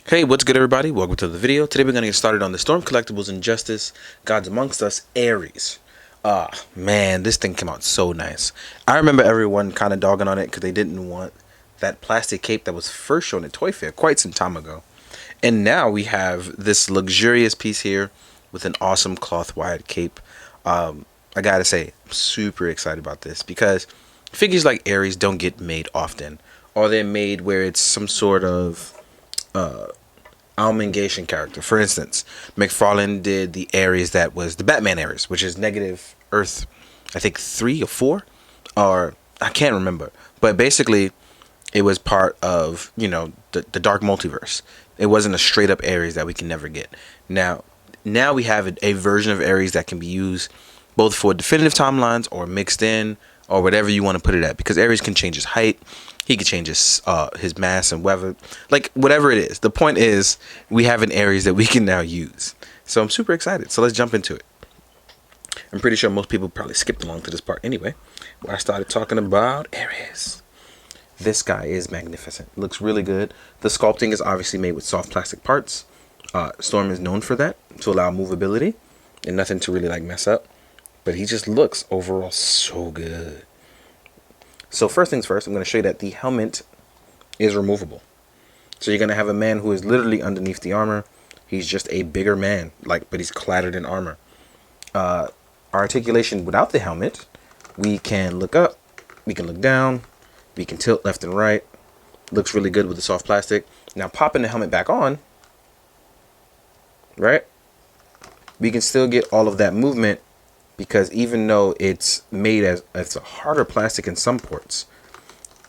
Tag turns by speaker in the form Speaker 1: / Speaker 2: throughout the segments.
Speaker 1: Hey, what's good everybody? Welcome to the video. Today we're going to get started on the Storm Collectibles Injustice Gods Amongst Us ARES. Man, this thing came out so nice. I remember everyone kind of dogging on it because they didn't want that plastic cape that was first shown at Toy Fair quite some time ago. And now we have this luxurious piece here with an awesome cloth wired cape. I gotta say, I'm super excited about this because figures like ARES don't get made often. Or they're made where it's some sort of augmentation character. For instance, McFarlane did the ARES that was the Batman ARES, which is negative Earth, I think 3 or 4, or I can't remember. But basically, it was part of, the dark multiverse. It wasn't a straight up ARES that we can never get. Now we have a version of ARES that can be used both for definitive timelines or mixed in or whatever you want to put it at, because ARES can change his height. He could change his mass and weather, like whatever it is. The point is, we have an ARES that we can now use. So I'm super excited. So let's jump into it. I'm pretty sure most people probably skipped along to this part anyway, where I started talking about ARES. This guy is magnificent. Looks really good. The sculpting is obviously made with soft plastic parts. Storm is known for that, to allow movability and nothing to really mess up. But he just looks overall so good. So first things first, I'm going to show you that the helmet is removable. So you're going to have a man who is literally underneath the armor. He's just a bigger man, but he's clad in armor. Our articulation without the helmet, we can look up, we can look down, we can tilt left and right. Looks really good with the soft plastic. Now popping the helmet back on, right? We can still get all of that movement, because even though it's made as a harder plastic in some ports,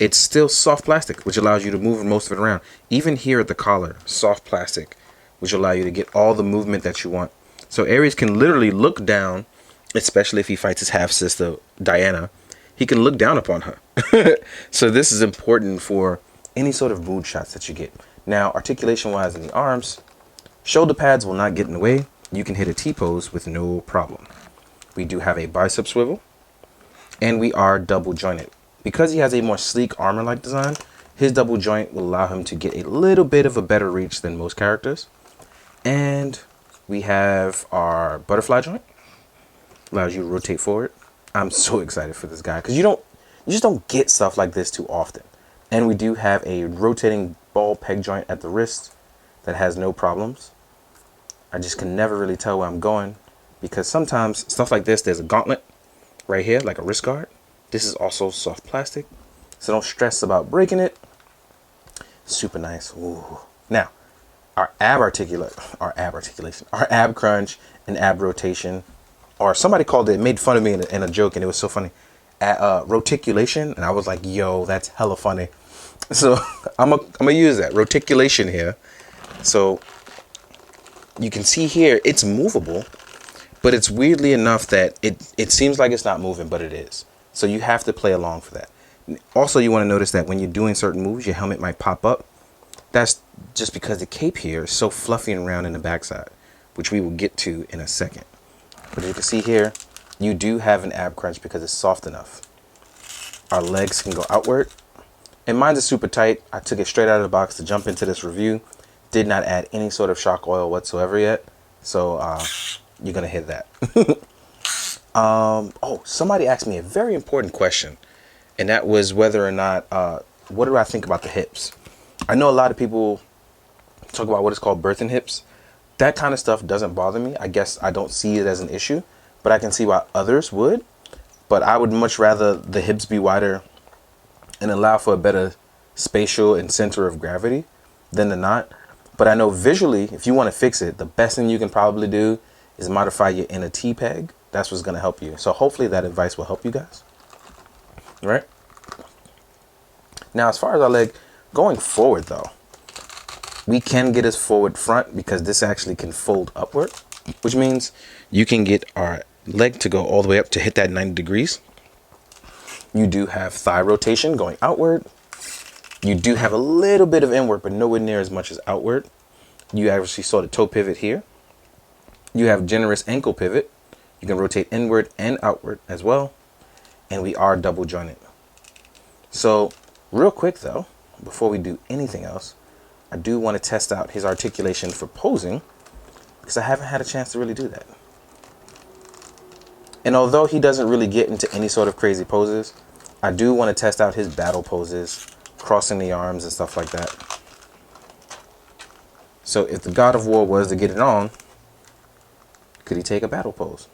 Speaker 1: it's still soft plastic, which allows you to move most of it around. Even here at the collar, soft plastic, which allow you to get all the movement that you want. So ARES can literally look down, especially if he fights his half sister Diana. He can look down upon her. So this is important for any sort of mood shots that you get. Now, articulation wise in the arms, shoulder pads will not get in the way. You can hit a T-pose with no problem. We do have a bicep swivel, and we are double jointed. Because he has a more sleek armor-like design, his double joint will allow him to get a little bit of a better reach than most characters. And we have our butterfly joint, allows you to rotate forward. I'm so excited for this guy because you just don't get stuff like this too often. And we do have a rotating ball peg joint at the wrist that has no problems. I just can never really tell where I'm going, because sometimes stuff like this, there's a gauntlet right here, like a wrist guard. This is also soft plastic, so don't stress about breaking it. Super nice. Ooh. Now, our ab crunch and ab rotation, or somebody called it, made fun of me in a joke, and it was so funny. Roticulation, and I was like, yo, that's hella funny. So I'm gonna use that roticulation here. So you can see here, it's movable. But it's weirdly enough that it seems like it's not moving, but it is. So you have to play along for that. Also, you want to notice that when you're doing certain moves, your helmet might pop up. That's just because the cape here is so fluffy and round in the backside, which we will get to in a second. But as you can see here, you do have an ab crunch because it's soft enough. Our legs can go outward. And mine is super tight. I took it straight out of the box to jump into this review. Did not add any sort of shock oil whatsoever yet. So, you're gonna hit that. Somebody asked me a very important question, and that was whether or not what do I think about the hips. I know a lot of people talk about what is called birthing hips. That kind of stuff doesn't bother me. I guess I don't see it as an issue, but I can see why others would. But I would much rather the hips be wider and allow for a better spatial and center of gravity than the not. But I know visually, if you want to fix it, the best thing you can probably do is modify your inner T-peg. That's what's going to help you. So hopefully that advice will help you guys. All right. Now, as far as our leg, going forward though, we can get us forward front because this actually can fold upward, which means you can get our leg to go all the way up to hit that 90 degrees. You do have thigh rotation going outward. You do have a little bit of inward, but nowhere near as much as outward. You actually saw the toe pivot here. You have generous ankle pivot. You can rotate inward and outward as well. And we are double jointed. So real quick though, before we do anything else, I do want to test out his articulation for posing, because I haven't had a chance to really do that. And although he doesn't really get into any sort of crazy poses, I do want to test out his battle poses, crossing the arms and stuff like that. So if the God of War was to get it on, could he take a battle pose?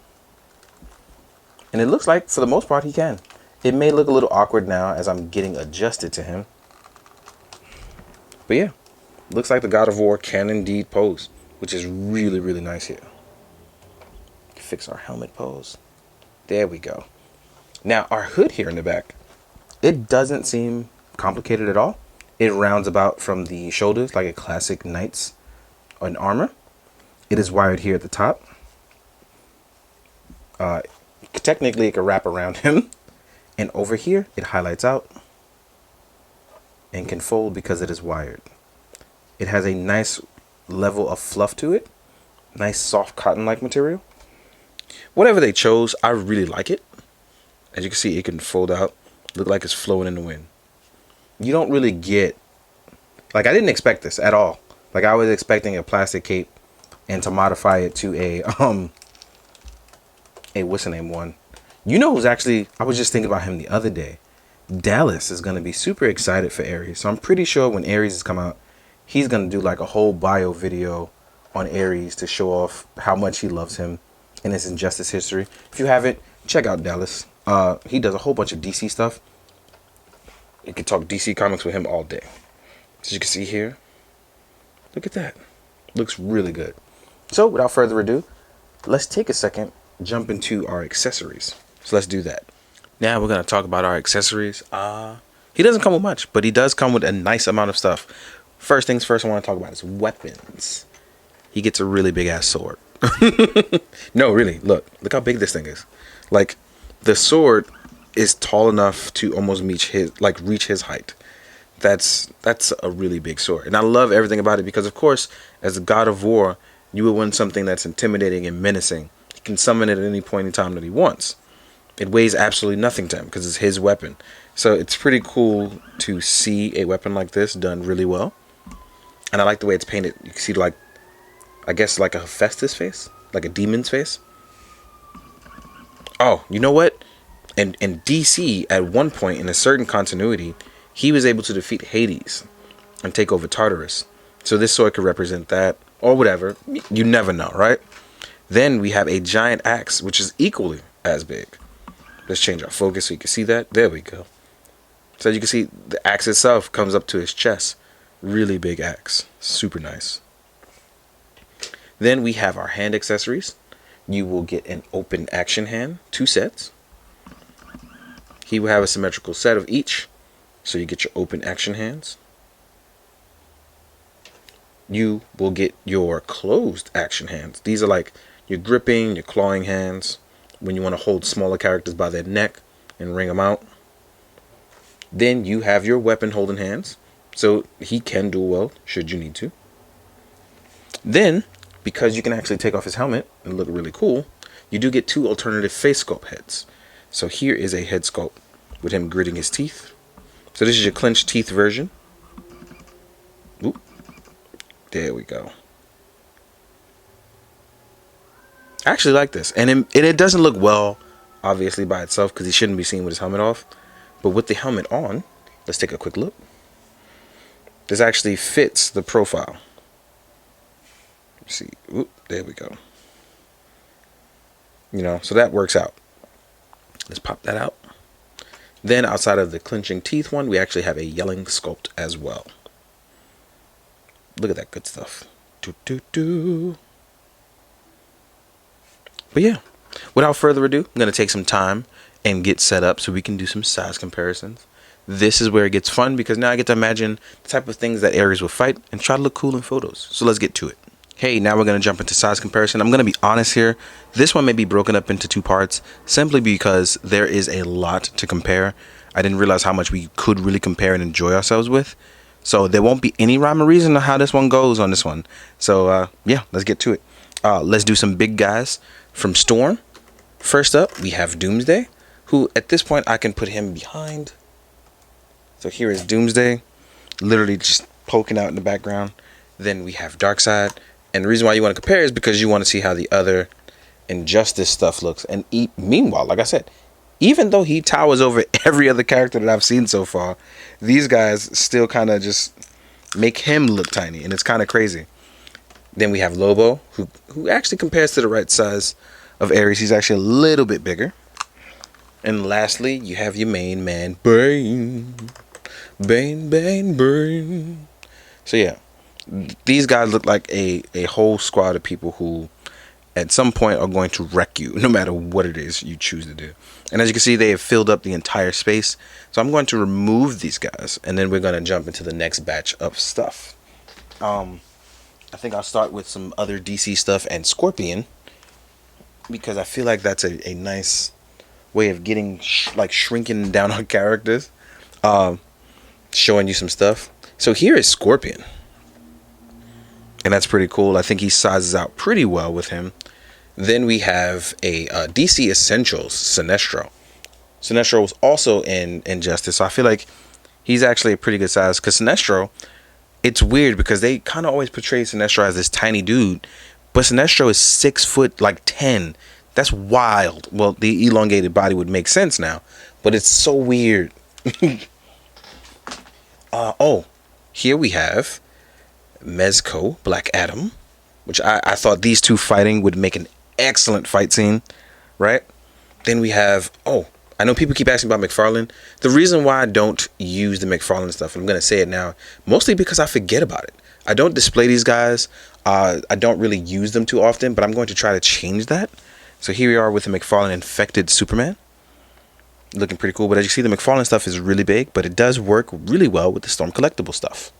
Speaker 1: And it looks like, for the most part, he can. It may look a little awkward now as I'm getting adjusted to him. But yeah, looks like the God of War can indeed pose, which is really, really nice here. Fix our helmet pose. There we go. Now, our hood here in the back, it doesn't seem complicated at all. It rounds about from the shoulders like a classic knight's in armor. It is wired here at the top. Technically, it could wrap around him. And over here, it highlights out and can fold because it is wired. It has a nice level of fluff to it. Nice soft cotton-like material. Whatever they chose, I really like it. As you can see, it can fold out. Look like it's flowing in the wind. You don't really get... Like, I didn't expect this at all. Like, I was expecting a plastic cape and to modify it to a what's the name one? You know who's actually... I was just thinking about him the other day. Dallas is going to be super excited for ARES. So I'm pretty sure when ARES has come out, he's going to do like a whole bio video on ARES to show off how much he loves him and his Injustice history. If you haven't, check out Dallas. He does a whole bunch of DC stuff. You can talk DC comics with him all day. As you can see here, look at that. Looks really good. So without further ado, let's take a second, jump into our accessories. So let's do that. Now we're going to talk about our accessories. He doesn't come with much, but he does come with a nice amount of stuff. First things first, I want to talk about his weapons. He gets a really big ass sword. No, really, look how big this thing is. Like, the sword is tall enough to almost reach his height. That's a really big sword, and I love everything about it because, of course, as a God of War, you would want something that's intimidating and menacing. He can summon it at any point in time that he wants. It weighs absolutely nothing to him because it's his weapon. So it's pretty cool to see a weapon like this done really well. And I like the way it's painted. You can see, like, I guess like a Hephaestus face, like a demon's face. Oh, you know what? In DC, at one point in a certain continuity, he was able to defeat Hades and take over Tartarus. So this sword could represent that, or whatever. You never know, right? Then we have a giant axe, which is equally as big. Let's change our focus so you can see that. There we go. So you can see the axe itself comes up to his chest. Really big axe. Super nice. Then we have our hand accessories. You will get an open action hand, 2 sets. He will have a symmetrical set of each. So you get your open action hands. You will get your closed action hands. These are like your gripping, your clawing hands, when you want to hold smaller characters by their neck and wring them out. Then you have your weapon holding hands. So he can dual wield should you need to. Then, because you can actually take off his helmet and look really cool, you do get 2 alternative face sculpt heads. So here is a head sculpt with him gritting his teeth. So this is your clenched teeth version. Oop. There we go. I actually like this. And it doesn't look well, obviously, by itself, because he shouldn't be seen with his helmet off. But with the helmet on, let's take a quick look. This actually fits the profile. Let's see. Oop, there we go. You know, so that works out. Let's pop that out. Then outside of the clenching teeth one, we actually have a yelling sculpt as well. Look at that good stuff. But yeah, without further ado, I'm going to take some time and get set up so we can do some size comparisons. This is where it gets fun because now I get to imagine the type of things that ARES will fight and try to look cool in photos. So let's get to it. Hey, now we're going to jump into size comparison. I'm going to be honest here. This one may be broken up into 2 parts simply because there is a lot to compare. I didn't realize how much we could really compare and enjoy ourselves with. So there won't be any rhyme or reason to how this one goes on this one. So yeah, let's get to it. Let's do some big guys from Storm. First up, we have Doomsday, who at this point I can put him behind. So here is Doomsday, literally just poking out in the background. Then we have Darkseid. And the reason why you want to compare is because you want to see how the other Injustice stuff looks. And meanwhile, like I said, even though he towers over every other character that I've seen so far, these guys still kind of just make him look tiny. And it's kind of crazy. Then we have Lobo, who actually compares to the right size of Ares. He's actually a little bit bigger. And lastly, you have your main man, Bane. Bane. So yeah, these guys look like a whole squad of people who at some point are going to wreck you, no matter what it is you choose to do. And as you can see, they have filled up the entire space. So I'm going to remove these guys, and then we're going to jump into the next batch of stuff. I think I'll start with some other DC stuff and Scorpion, because I feel like that's a nice way of getting shrinking down on characters, showing you some stuff. So here is Scorpion, and that's pretty cool. I think he sizes out pretty well with him. Then we have a DC Essentials Sinestro. Sinestro was also in Injustice, so I feel like he's actually a pretty good size, because Sinestro, it's weird because they kind of always portray Sinestro as this tiny dude, but Sinestro is 6'10". That's wild. Well, the elongated body would make sense now, but it's so weird. Here we have Mezco, Black Adam, which I thought these two fighting would make an excellent fight scene, right? Then we have, I know people keep asking about McFarlane. The reason why I don't use the McFarlane stuff, I'm going to say it now, mostly because I forget about it. I don't display these guys. I don't really use them too often, but I'm going to try to change that. So here we are with the McFarlane Infected Superman. Looking pretty cool. But as you see, the McFarlane stuff is really big, but it does work really well with the Storm Collectible stuff.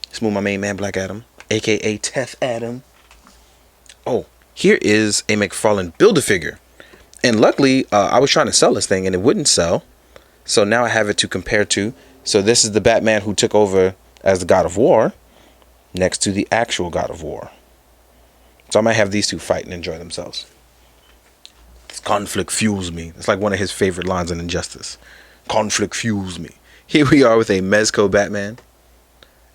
Speaker 1: Let's move my main man, Black Adam, a.k.a. Teth Adam. Here is a McFarlane Build-A-Figure. And luckily, I was trying to sell this thing and it wouldn't sell. So now I have it to compare to. So this is the Batman who took over as the God of War next to the actual God of War. So I might have these two fight and enjoy themselves. This conflict fuels me. It's like one of his favorite lines in Injustice. Conflict fuels me. Here we are with a Mezco Batman.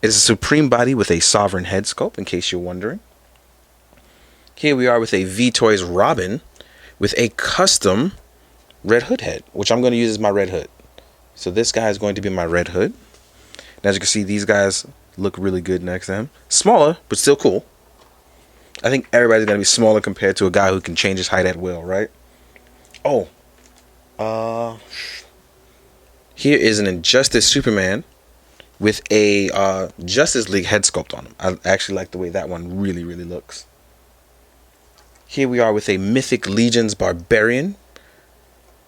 Speaker 1: It's a supreme body with a sovereign head sculpt, in case you're wondering. Here we are with a V-Toys Robin with a custom Red Hood head, which I'm going to use as my Red Hood. So this guy is going to be my Red Hood. And as you can see, these guys look really good next to him. Smaller, but still cool. I think everybody's going to be smaller compared to a guy who can change his height at will, right? Here is an Injustice Superman with a Justice League head sculpt on him. I actually like the way that one really looks. Here we are with a Mythic Legions Barbarian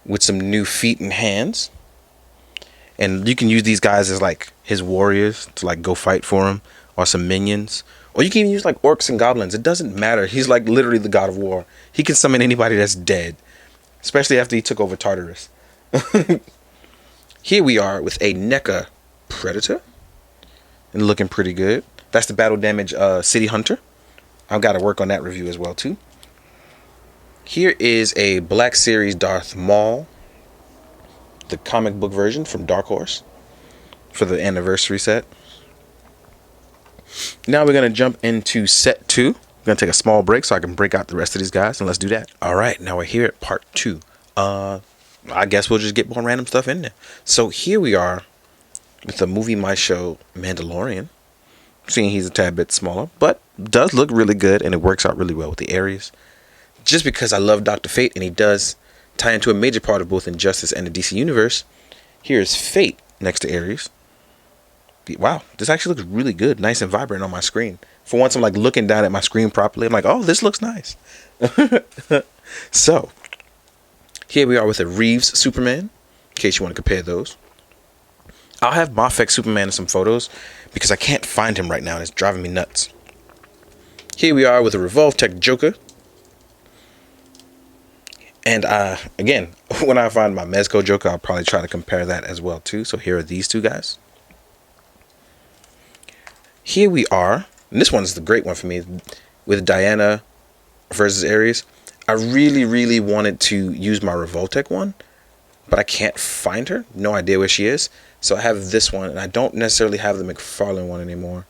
Speaker 1: with some new feet and hands. And you can use these guys as like his warriors to like go fight for him, or some minions. Or you can even use like orcs and goblins. It doesn't matter. He's like literally the God of War. He can summon anybody that's dead, especially after he took over Tartarus. Here we are with a NECA Predator, and looking pretty good. That's the battle damage City Hunter. I've got to work on that review as well too. Here is a Black Series Darth Maul, the comic book version from Dark Horse for the anniversary set. Now we're going to jump into set 2. We're going to take a small break so I can break out the rest of these guys, and let's do that. All right, now we're here at part 2. I guess we'll just get more random stuff in there. So here we are with the movie My Show Mandalorian. Seeing he's a tad bit smaller, but does look really good, and it works out really well with the ARES. Just because I love Dr. Fate, and he does tie into a major part of both Injustice and the DC Universe. Here's Fate next to Ares. Wow, this actually looks really good. Nice and vibrant on my screen. For once, I'm like looking down at my screen properly. I'm like, oh, this looks nice. So, here we are with a Reeves Superman, in case you want to compare those. I'll have Mafek Superman in some photos because I can't find him right now and it's driving me nuts. Here we are with a Revolve Tech Joker. And again, when I find my Mezco Joker, I'll probably try to compare that as well too. So here are these two guys. Here we are, and this one's the great one for me, with Diana versus Ares. I really wanted to use my Revoltech one, but I can't find her. No idea where she is. So I have this one, and I don't necessarily have the McFarlane one anymore.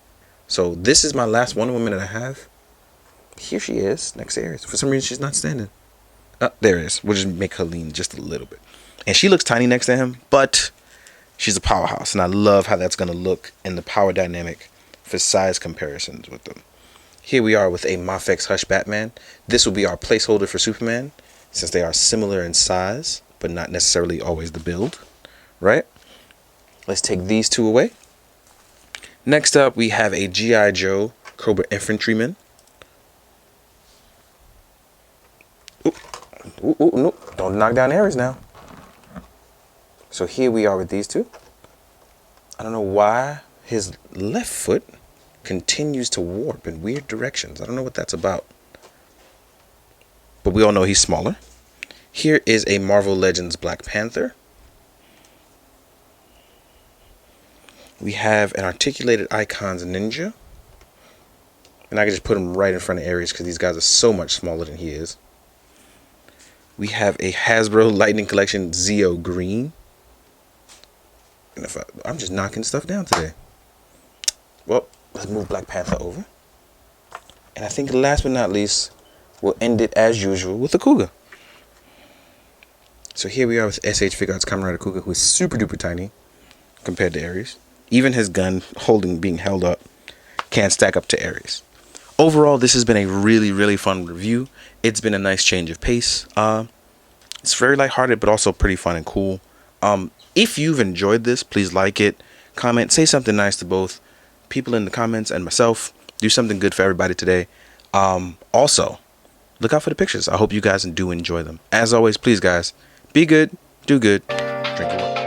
Speaker 1: So this is my last Wonder Woman that I have. Here she is, next to Ares. For some reason, she's not standing. There it is. We'll just make her lean just a little bit. And she looks tiny next to him, but she's a powerhouse. And I love how that's going to look in the power dynamic for size comparisons with them. Here we are with a Mafex Hush Batman. This will be our placeholder for Superman, since they are similar in size, but not necessarily always the build, right? Let's take these two away. Next up, we have a G.I. Joe Cobra Infantryman. Ooh, no, don't knock down Ares now. So here we are with these two. I don't know why his left foot continues to warp in weird directions. I don't know what that's about. But we all know he's smaller. Here is a Marvel Legends Black Panther. We have an Articulated Icons Ninja. And I can just put him right in front of Ares because these guys are so much smaller than he is. We have a Hasbro Lightning Collection Zeo Green. And if I'm just knocking stuff down today. Well, let's move Black Panther over. And I think last but not least, we'll end it as usual with the Cougar. So here we are with SH Figure Arts Kamen Rider Cougar, who is super duper tiny compared to Ares. Even his gun being held up can't stack up to Ares. Overall, this has been a really, really fun review. It's been a nice change of pace. It's very lighthearted, but also pretty fun and cool. If you've enjoyed this, please like it, comment, say something nice to both people in the comments and myself. Do something good for everybody today. Also, look out for the pictures. I hope you guys do enjoy them. As always, please, guys, be good, do good, drink your water.